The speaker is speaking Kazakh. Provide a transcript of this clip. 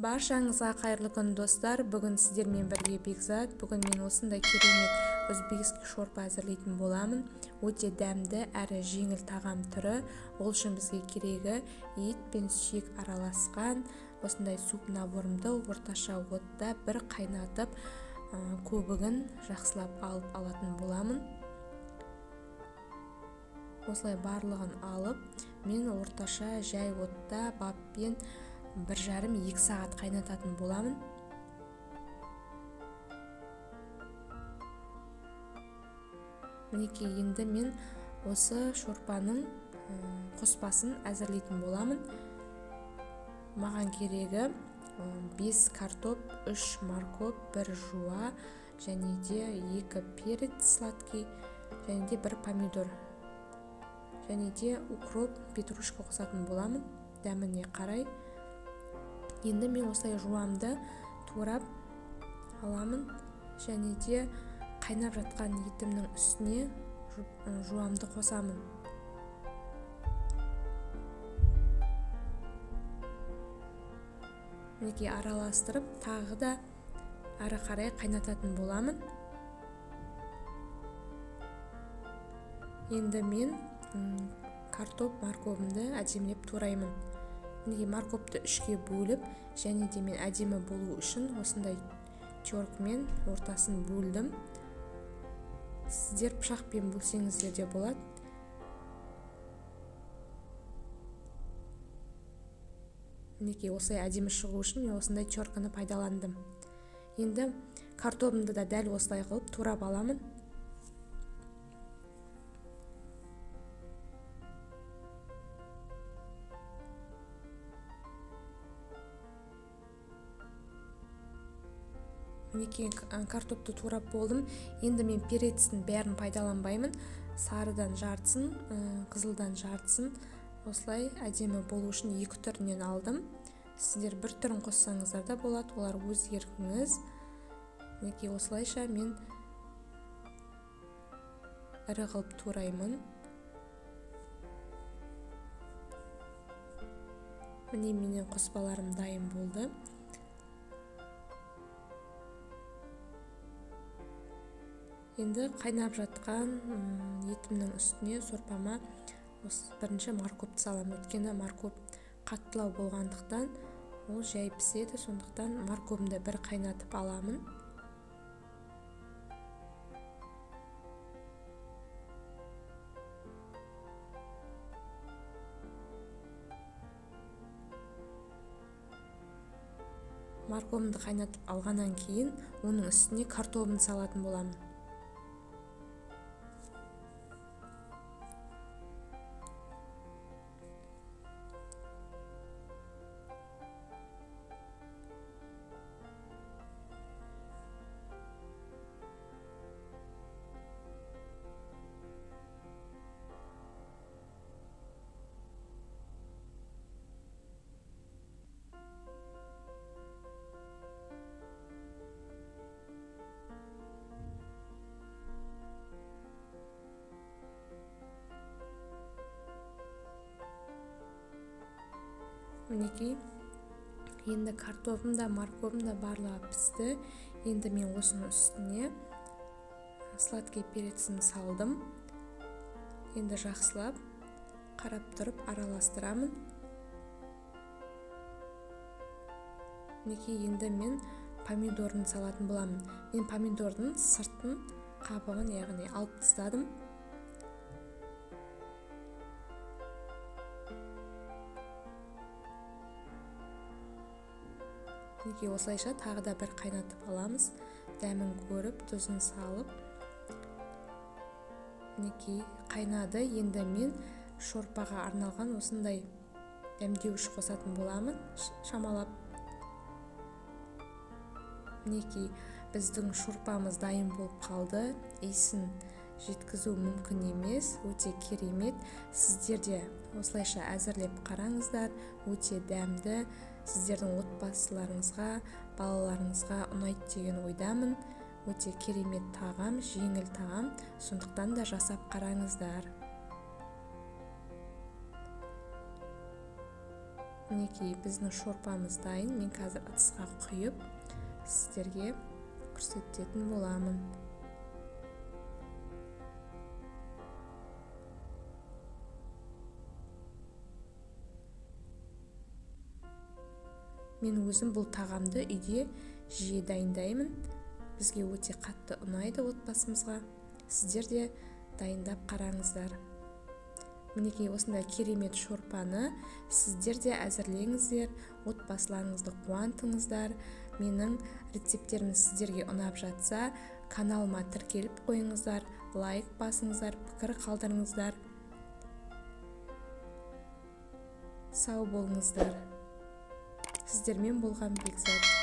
Баршаңызға қайырлы күн достар. Бүгін сіздермен бірге Бекзат. Бүгін мен осындай керемет өзбекский шорпа әзірлейтін боламын. Өте дәмді әрі жеңіл тағам түрі. Ол үшін бізге керегі ет пен сүйек араласқан осындай суп наборымды орташа отта бір қайнатып, көбігін жақсылап алып алатын боламын. Осылай барлығын алып, мен орташа жай отта баппен 1,5-2 сағат қайнататын боламын. Мінекей, енді мен осы шорпаның қоспасын әзірлейтін боламын. Маған керегі 5 картоп, 3 морковь, 1 жуа, және де 2 перец сладкий, және де 1 помидор, және де укроп, петрушка қосатын боламын, дәміне қарай. Енді мен осылай жуамды турап аламын, және де қайнап жатқан етімнің үстіне жуамды қосамын. Мінекей, араластырып, тағы да ары қарай қайнататын боламын. Енді мен картоп морковымды әдемілеп тураймын. Мінекей, морковты 3-ке бөліп, және де мен әдемі болу үшін осындай теркмен ортасын бөлдім. Сіздер пышақпен бөлсеңіздер де болады. Мінекей, осылай әдемі шығу үшін мен осындай терканы пайдаландым. Енді картопымды да дәл осылай қылып турап аламын. Мінекей, картопты турап болдым. Енді мен перецтің бәрін пайдаланбаймын. Сарыдан жартысын, қызылдан жартысын осылай әдемі болу үшін 2 түрінен алдым. Сіздер бір түрін қоссаңыздар да болады, олар өз еркіңіз. Мінекей, осылайша мен ірі қылып тураймын. Міне, менің қоспаларым дайын болды. Енді қайнап жатқан етімнің үстіне сорпама бірінші морковьті салам. Өткені морковь қаттылау болғандықтан ол жай піседі, сондықтан морковьімді бір қайнатып аламын. Морковьімді қайнатып алғаннан кейін оның үстіне картопымды салатын боламын. Мінекей, енді картопым да морковым да барлығы пісті. Енді мен осының үстіне сладкий перецін салдым. Енді жақсылап қарап тұрып араластырамын. Мінекей, енді мен помидорын салатын боламын. Мен помидордың сыртын қабығын, яғни алып тастадым. Мінекей, осылайша тағы да бір қайнатып аламыз. Дәмін көріп, тұзын салып. Мінекей, қайнады. Енді мен шорпаға арналған осындай дәмдеуіш қосатын боламын, шамалап. Мінекей, біздің шорпамыз дайын болып қалды. Иісін жеткізу мүмкін емес, өте керемет. Сіздер де осылайша әзірлеп қараңыздар, өте дәмді. Сіздердің отбасыларыңызға, балаларыңызға ұнайды деген ойдамын. Өте керемет тағам, жеңіл тағам, сондықтан да жасап қараңыздар. Мінекей біздің шорпамыз дайын. Мен қазір ыдысқа құйып сіздерге көрсететін боламын. Мен өзім бұл тағамды үйде жиі дайындаймын. Бізге өте қатты ұнайды отбасымызға. Сіздер де дайындап қараңыздар. Мінекей осындай керемет шорпаны сіздер де әзірлеңіздер, отбасыларыңызды қуантыңыздар. Менің рецептерім сіздерге ұнап жатса, каналыма тіркеліп қойыңыздар, лайк басыңыздар, пікір қалдырыңыздар. Сау болыңыздар. Сіздермен болған Бекзат.